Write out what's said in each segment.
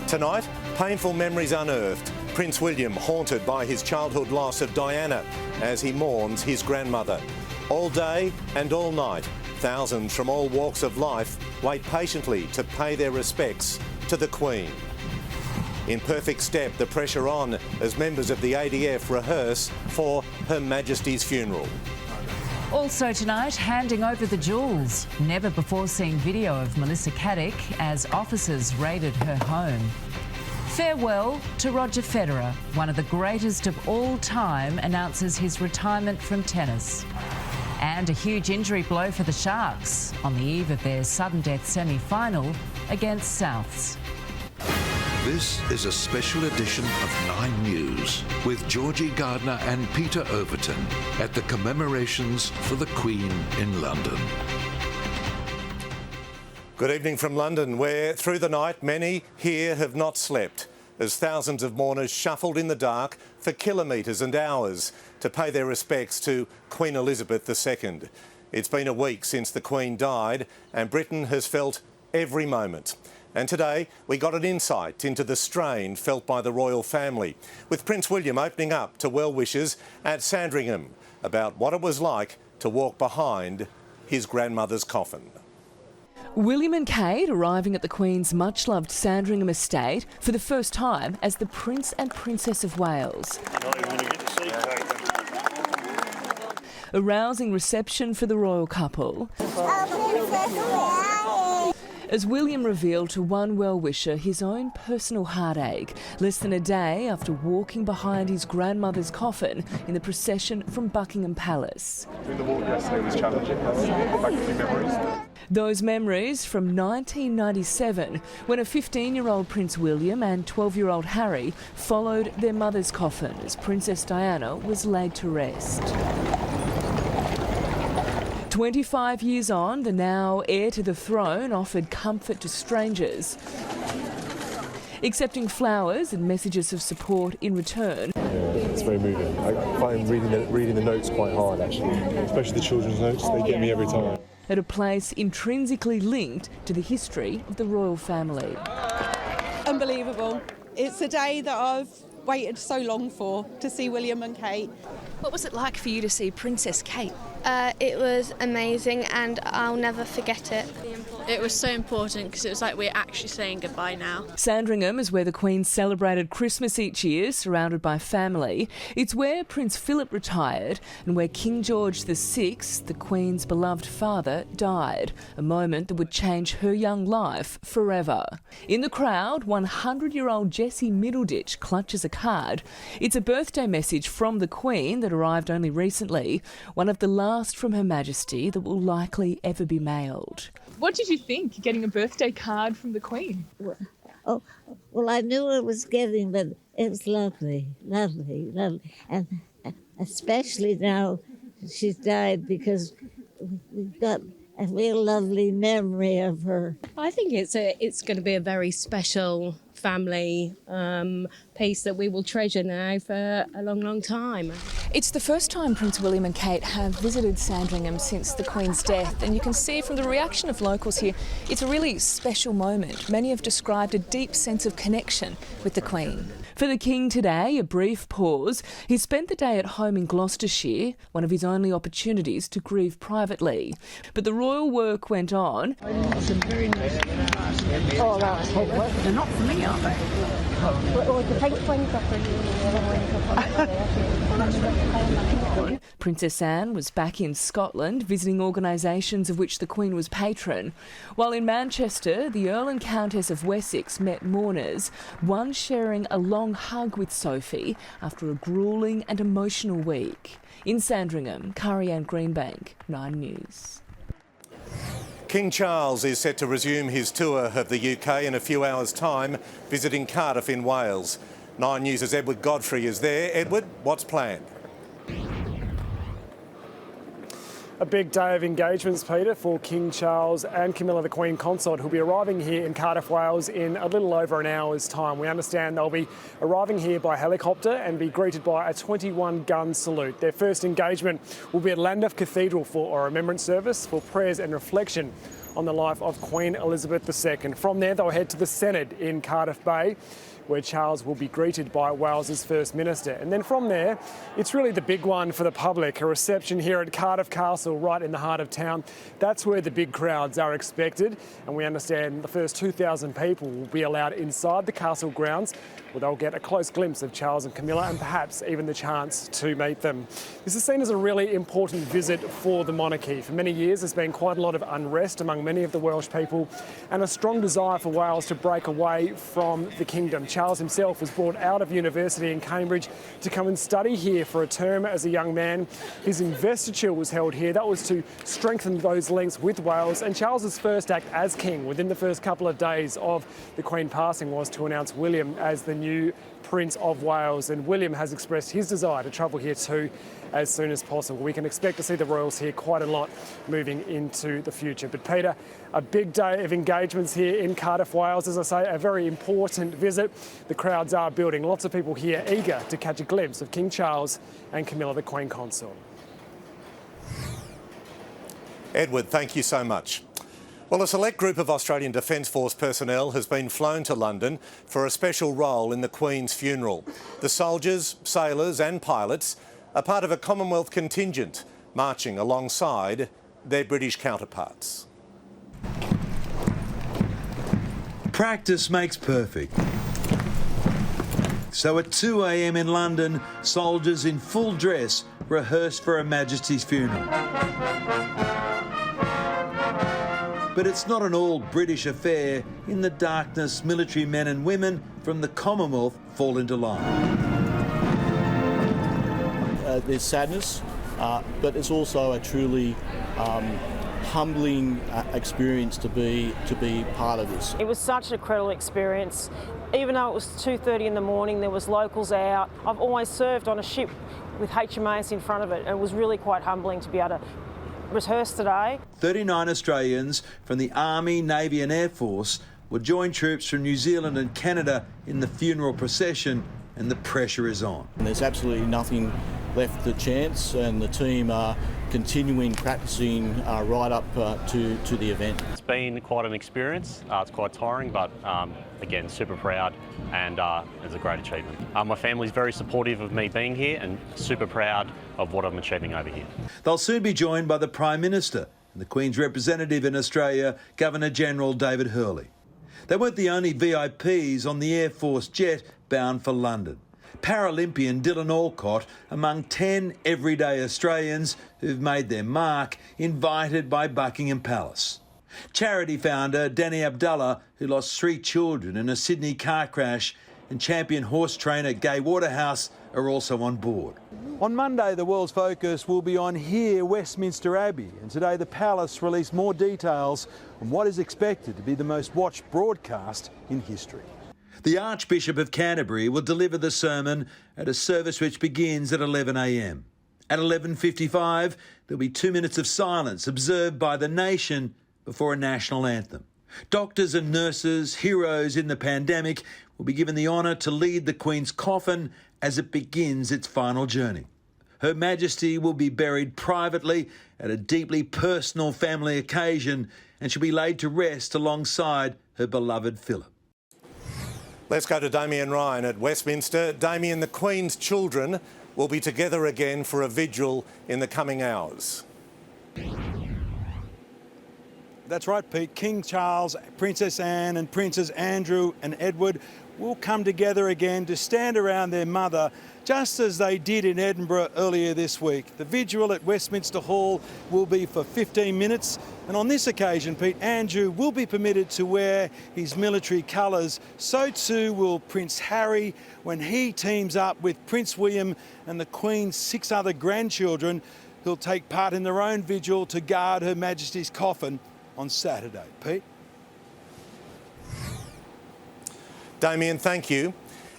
Tonight, painful memories unearthed. Prince William haunted by his childhood loss of Diana as he mourns his grandmother. All day and all night, thousands from all walks of life wait patiently to pay their respects to the Queen. In perfect step, the pressure on as members of the ADF rehearse for Her Majesty's funeral. Also tonight, handing over the jewels. Never before seen video of Melissa Caddick as officers raided her home. Farewell to Roger Federer, one of the greatest of all time, announces his retirement from tennis. And a huge injury blow for the Sharks on the eve of their sudden death semi-final against Souths. This is a special edition of 9 News with Georgie Gardner and Peter Overton at the commemorations for the Queen in London. Good evening from London, where through the night many here have not slept as thousands of mourners shuffled in the dark for kilometres and hours to pay their respects to Queen Elizabeth II. It's been a week since the Queen died and Britain has felt every moment. And today we got an insight into the strain felt by the royal family, with Prince William opening up to well-wishers at Sandringham about what it was like to walk behind his grandmother's coffin. William and Kate arriving at the Queen's much-loved Sandringham estate for the first time as the Prince and Princess of Wales. A rousing reception for the royal couple, as William revealed to one well-wisher his own personal heartache less than a day after walking behind his grandmother's coffin in the procession from Buckingham Palace. Doing the walk yesterday was challenging. Back a few memories. Those memories from 1997, when a 15-year-old Prince William and 12-year-old Harry followed their mother's coffin as Princess Diana was laid to rest. 25 years on, the now heir to the throne offered comfort to strangers, accepting flowers and messages of support in return. Yeah, it's very moving. I find reading the notes quite hard, actually, especially the children's notes. They get me every time. At a place intrinsically linked to the history of the royal family. Unbelievable. It's a day that I've waited so long for, to see William and Kate. What was it like for you to see Princess Kate? It was amazing and I'll never forget it. It was so important because it was like we're actually saying goodbye now. Sandringham is where the Queen celebrated Christmas each year, surrounded by family. It's where Prince Philip retired and where King George VI, the Queen's beloved father, died, a moment that would change her young life forever. In the crowd, 100-year-old Jessie Middleditch clutches a card. It's a birthday message from the Queen that arrived only recently, one of the last from Her Majesty that will likely ever be mailed. What did you think, getting a birthday card from the Queen? Well, I knew I was getting, but it was lovely, lovely, lovely. And especially now she's died, because we've got a real lovely memory of her. I think it's going to be a very special family piece that we will treasure now for a long, long time. It's the first time Prince William and Kate have visited Sandringham since the Queen's death, and you can see from the reaction of locals here, it's a really special moment. Many have described a deep sense of connection with the Queen. For the King today, a brief pause. He spent the day at home in Gloucestershire, one of his only opportunities to grieve privately. But the royal work went on. Some very nice. Oh, that's they're not for me, are they? The pink ones are for you. Princess Anne was back in Scotland, visiting organisations of which the Queen was patron. While in Manchester, the Earl and Countess of Wessex met mourners, one sharing a long hug with Sophie after a gruelling and emotional week. In Sandringham, Curry-Ann Greenbank, 9 News. King Charles is set to resume his tour of the UK in a few hours' time, visiting Cardiff in Wales. 9 News' Edward Godfrey is there. Edward, what's planned? A big day of engagements, Peter, for King Charles and Camilla, the Queen Consort, who'll be arriving here in Cardiff, Wales in a little over an hour's time. We understand they'll be arriving here by helicopter and be greeted by a 21-gun salute. Their first engagement will be at Llandaff Cathedral for a remembrance service for prayers and reflection on the life of Queen Elizabeth II. From there, they'll head to the Senate in Cardiff Bay, where Charles will be greeted by Wales's First Minister. And then from there, it's really the big one for the public, a reception here at Cardiff Castle, right in the heart of town. That's where the big crowds are expected, and we understand the first 2,000 people will be allowed inside the castle grounds, where they'll get a close glimpse of Charles and Camilla and perhaps even the chance to meet them. This is seen as a really important visit for the monarchy. For many years, there's been quite a lot of unrest among many of the Welsh people and a strong desire for Wales to break away from the kingdom. Charles himself was brought out of university in Cambridge to come and study here for a term as a young man. His investiture was held here. That was to strengthen those links with Wales. And Charles's first act as king within the first couple of days of the Queen passing was to announce William as the new Prince of Wales. And William has expressed his desire to travel here too as soon as possible. We can expect to see the royals here quite a lot moving into the future. But Peter, a big day of engagements here in Cardiff, Wales. As I say, a very important visit. The crowds are building. Lots of people here eager to catch a glimpse of King Charles and Camilla, the Queen Consort. Edward, thank you so much. Well, a select group of Australian Defence Force personnel has been flown to London for a special role in the Queen's funeral. The soldiers, sailors and pilots are part of a Commonwealth contingent marching alongside their British counterparts. Practice makes perfect. So at 2 a.m. in London, soldiers in full dress rehearsed for Her Majesty's funeral. But it's not an all-British affair. In the darkness, military men and women from the Commonwealth fall into line. There's sadness, but it's also a truly humbling experience to be part of this. It was such an incredible experience. Even though it was 2:30 in the morning, there was locals out. I've always served on a ship with HMAS in front of it, and it was really quite humbling to be able to rehearse today. 39 Australians from the Army, Navy and Air Force will join troops from New Zealand and Canada in the funeral procession, and the pressure is on. And there's absolutely nothing left to chance, and the team are continuing practicing right up to the event. It's been quite an experience. It's quite tiring, but again, super proud, and it's a great achievement. My family's very supportive of me being here and super proud of what I'm achieving over here. They'll soon be joined by the Prime Minister and the Queen's representative in Australia, Governor-General David Hurley. They weren't the only VIPs on the Air Force jet bound for London. Paralympian Dylan Alcott among 10 everyday Australians who've made their mark, invited by Buckingham Palace. Charity founder Danny Abdullah, who lost 3 children in a Sydney car crash, and champion horse trainer Gay Waterhouse are also on board. On Monday, the world's focus will be on here, Westminster Abbey, and today the Palace released more details on what is expected to be the most watched broadcast in history. The Archbishop of Canterbury will deliver the sermon at a service which begins at 11 a.m. At 11:55, there'll be 2 minutes of silence observed by the nation before a national anthem. Doctors and nurses, heroes in the pandemic, will be given the honour to lead the Queen's coffin as it begins its final journey. Her Majesty will be buried privately at a deeply personal family occasion, and she'll be laid to rest alongside her beloved Philip. Let's go to Damien Ryan at Westminster. Damien, the Queen's children will be together again for a vigil in the coming hours. That's right, Pete. King Charles, Princess Anne and Princes Andrew and Edward will come together again to stand around their mother, just as they did in Edinburgh earlier this week. The vigil at Westminster Hall will be for 15 minutes, and on this occasion, Pete, Andrew will be permitted to wear his military colours. So too will Prince Harry when he teams up with Prince William and the Queen's 6 other grandchildren who'll take part in their own vigil to guard Her Majesty's coffin on Saturday. Pete? Damien, thank you.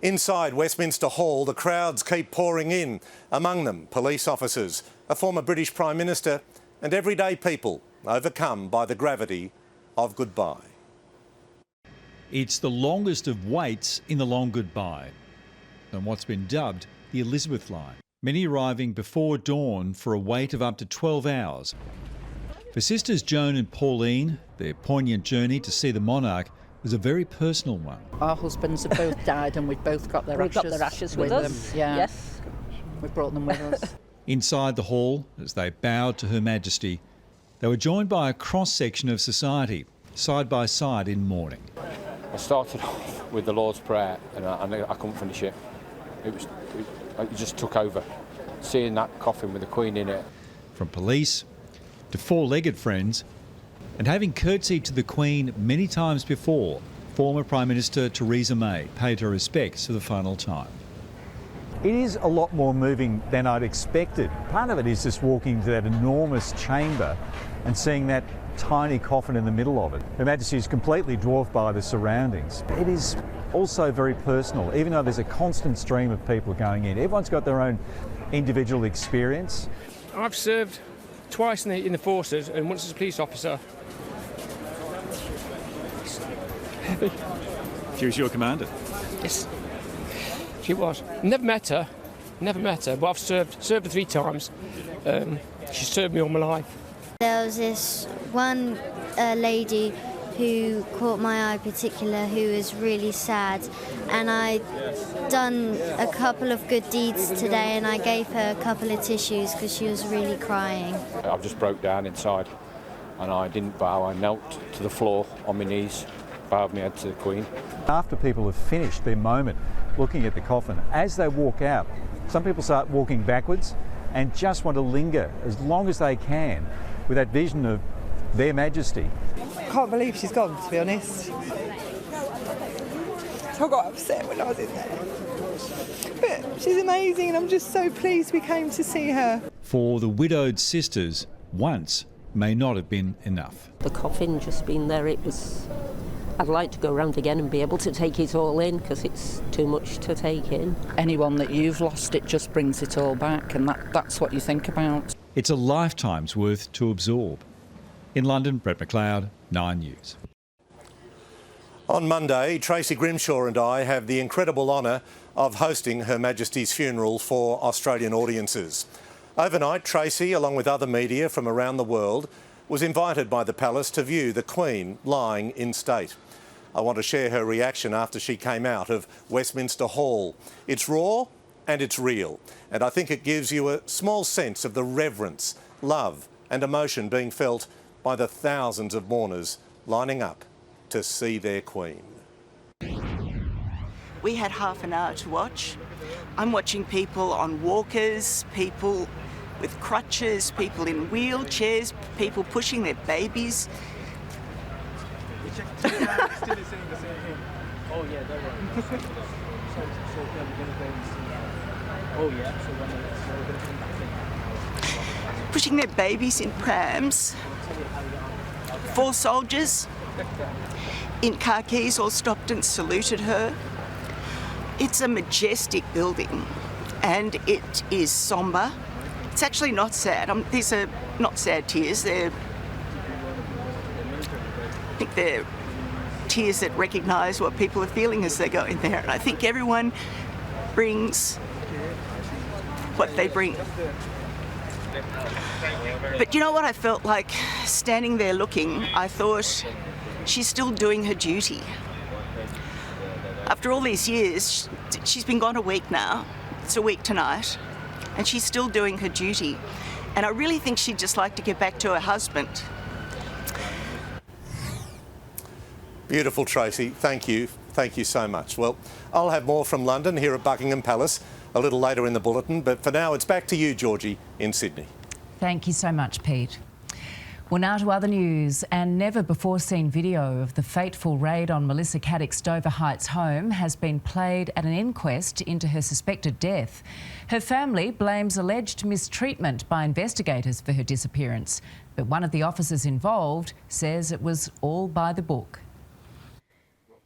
Inside Westminster Hall, the crowds keep pouring in. Among them, police officers, a former British Prime Minister and everyday people overcome by the gravity of goodbye. It's the longest of waits in the long goodbye, and what's been dubbed the Elizabeth line. Many arriving before dawn for a wait of up to 12 hours. For sisters Joan and Pauline, their poignant journey to see the monarch was a very personal one. Our husbands have both died and we've both got their ashes with us. Them. Yeah. Yes. We've brought them with us. Inside the hall, as they bowed to Her Majesty, they were joined by a cross-section of society, side by side in mourning. I started off with the Lord's Prayer and I couldn't finish it. It just took over, seeing that coffin with the Queen in it. From police to four-legged friends, and having curtsied to the Queen many times before, former Prime Minister Theresa May paid her respects for the final time. It is a lot more moving than I'd expected. Part of it is just walking into that enormous chamber and seeing that tiny coffin in the middle of it. Her Majesty is completely dwarfed by the surroundings. It is also very personal, even though there's a constant stream of people going in. Everyone's got their own individual experience. I've served twice in the forces and once as a police officer. Heavy. She was your commander? Yes, she was. Never met her, but I've served her 3 times. She served me all my life. There was this one lady who caught my eye particular who was really sad, and I'd done a couple of good deeds today and I gave her a couple of tissues because she was really crying. I just broke down inside and I didn't bow. I knelt to the floor on my knees, bowed my head to the Queen. After people have finished their moment looking at the coffin, as they walk out, some people start walking backwards and just want to linger as long as they can with that vision of Their Majesty. I can't believe she's gone, to be honest. I got upset when I was in there. But she's amazing and I'm just so pleased we came to see her. For the widowed sisters, once may not have been enough. The coffin just being there, I'd like to go around again and be able to take it all in because it's too much to take in. Anyone that you've lost, it just brings it all back, and that's what you think about. It's a lifetime's worth to absorb. In London, Brett McLeod, 9 News. On Monday, Tracy Grimshaw and I have the incredible honour of hosting Her Majesty's funeral for Australian audiences. Overnight, Tracy, along with other media from around the world, was invited by the palace to view the Queen lying in state. I want to share her reaction after she came out of Westminster Hall. It's raw and it's real, and I think it gives you a small sense of the reverence, love and emotion being felt by the thousands of mourners lining up to see their Queen. We had half an hour to watch. I'm watching people on walkers, people with crutches, people in wheelchairs, people pushing their babies. Pushing their babies in prams. 4 soldiers in khakis all stopped and saluted her. It's a majestic building and it is sombre. It's actually not sad. These are not sad tears. I think they're tears that recognise what people are feeling as they go in there. And I think everyone brings what they bring. But you know what I felt like standing there looking? I thought, she's still doing her duty. After all these years, she's been gone a week now. It's a week tonight. And she's still doing her duty. And I really think she'd just like to get back to her husband. Beautiful, Tracy. Thank you. Thank you so much. Well, I'll have more from London here at Buckingham Palace a little later in the bulletin, but for now it's back to you, Georgie, in Sydney. Thank you so much, Pete. Well, now to other news. And never-before-seen video of the fateful raid on Melissa Caddick's Dover Heights home has been played at an inquest into her suspected death. Her family blames alleged mistreatment by investigators for her disappearance, but one of the officers involved says it was all by the book.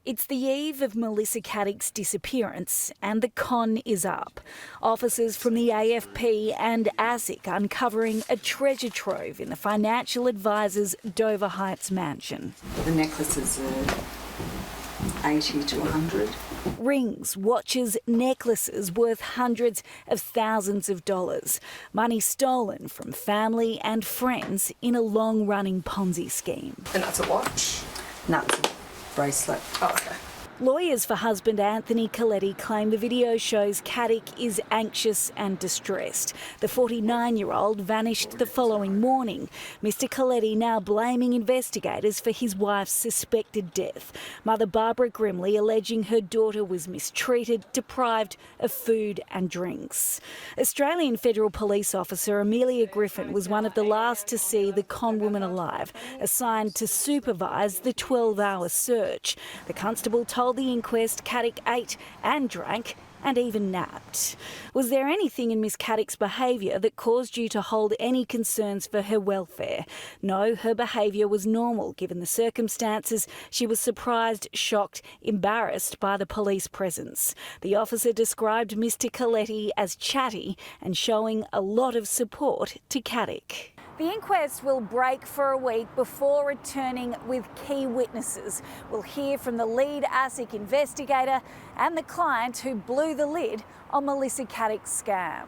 It's the eve of Melissa Caddick's disappearance and the con is up. Officers from the AFP and ASIC uncovering a treasure trove in the financial advisor's Dover Heights mansion. The necklaces are 80 to 100. Rings, watches, necklaces worth hundreds of thousands of dollars. Money stolen from family and friends in a long-running Ponzi scheme. And that's a watch? No, it's a bracelet. Oh, okay. Lawyers for husband Anthony Coletti claim the video shows Caddick is anxious and distressed. The 49-year-old vanished the following morning. Mr Coletti now blaming investigators for his wife's suspected death. Mother Barbara Grimley alleging her daughter was mistreated, deprived of food and drinks. Australian Federal Police officer Amelia Griffin was one of the last to see the con woman alive, assigned to supervise the 12-hour search. The constable told the inquest Caddick ate and drank and even napped. Was there anything in Miss Caddick's behaviour that caused you to hold any concerns for her welfare? No, her behaviour was normal given the circumstances. She was surprised, shocked, embarrassed by the police presence. The officer described Mr Coletti as chatty and showing a lot of support to Caddick. The inquest will break for a week before returning with key witnesses. We'll hear from the lead ASIC investigator and the client who blew the lid on Melissa Caddick's scam.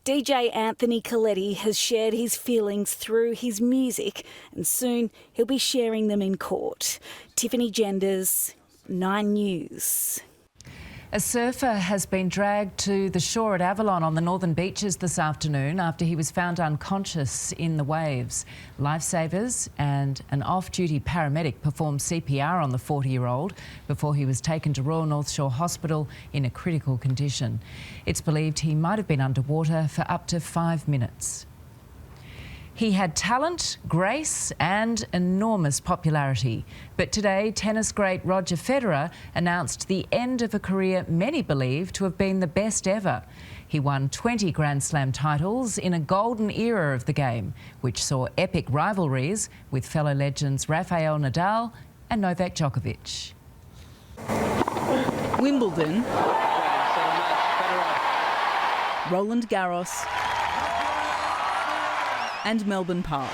DJ Anthony Coletti has shared his feelings through his music and soon he'll be sharing them in court. Tiffany Genders, 9 News. A surfer has been dragged to the shore at Avalon on the northern beaches this afternoon after he was found unconscious in the waves. Lifesavers and an off-duty paramedic performed CPR on the 40-year-old before he was taken to Royal North Shore Hospital in a critical condition. It's believed he might have been underwater for up to 5 minutes. He had talent, grace and enormous popularity. But today, tennis great Roger Federer announced the end of a career many believe to have been the best ever. He won 20 Grand Slam titles in a golden era of the game, which saw epic rivalries with fellow legends Rafael Nadal and Novak Djokovic. Wimbledon, Roland Garros and Melbourne Park.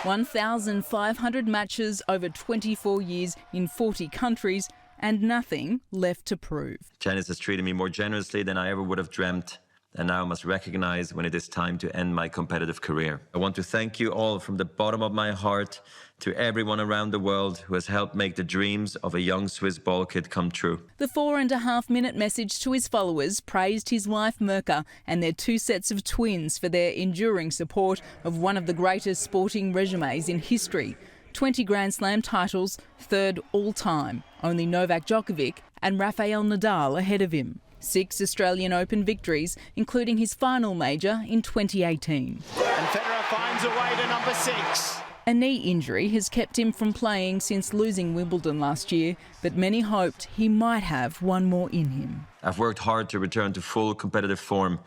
1,500 matches over 24 years in 40 countries and nothing left to prove. Tennis has treated me more generously than I ever would have dreamt, and now I must recognise when it is time to end my competitive career. I want to thank you all from the bottom of my heart to everyone around the world who has helped make the dreams of a young Swiss ball kid come true. The 4.5-minute message to his followers praised his wife Mirka and their 2 sets of twins for their enduring support of one of the greatest sporting resumes in history. 20 Grand Slam titles, 3rd all-time. Only Novak Djokovic and Rafael Nadal ahead of him. 6 Australian Open victories, including his final major in 2018. And Federer finds a way to number 6. A knee injury has kept him from playing since losing Wimbledon last year, but many hoped he might have one more in him. I've worked hard to return to full competitive form,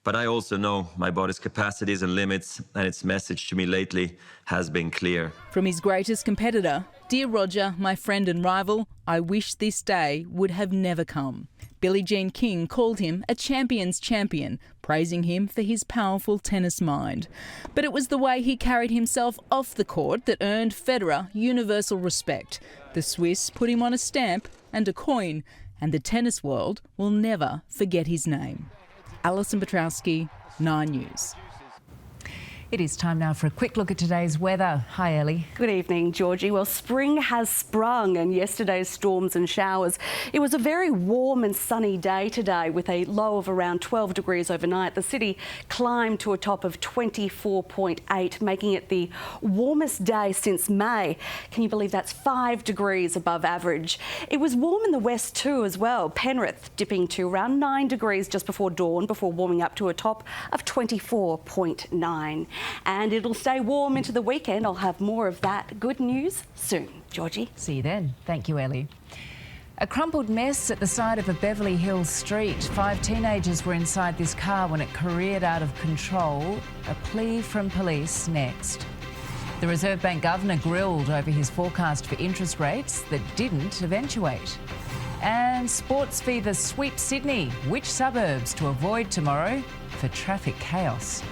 but I also know my body's capacities and limits, and its message to me lately has been clear. From his greatest competitor, "Dear Roger, my friend and rival, I wish this day would have never come." Billie Jean King called him a champion's champion, praising him for his powerful tennis mind. But it was the way he carried himself off the court that earned Federer universal respect. The Swiss put him on a stamp and a coin, and the tennis world will never forget his name. Alison Petrowski, 9 News. It is time now for a quick look at today's weather. Hi, Ellie. Good evening, Georgie. Well, spring has sprung in yesterday's storms and showers. It was a very warm and sunny day today with a low of around 12 degrees overnight. The city climbed to a top of 24.8, making it the warmest day since May. Can you believe that's 5 degrees above average? It was warm in the west too as well. Penrith dipping to around 9 degrees just before dawn before warming up to a top of 24.9. And it'll stay warm into the weekend. I'll have more of that good news soon. Georgie. See you then. Thank you, Ellie. A crumpled mess at the side of a Beverly Hills street. 5 teenagers were inside this car when it careered out of control. A plea from police next. The Reserve Bank governor grilled over his forecast for interest rates that didn't eventuate. And sports fever sweeps Sydney. Which suburbs to avoid tomorrow for traffic chaos?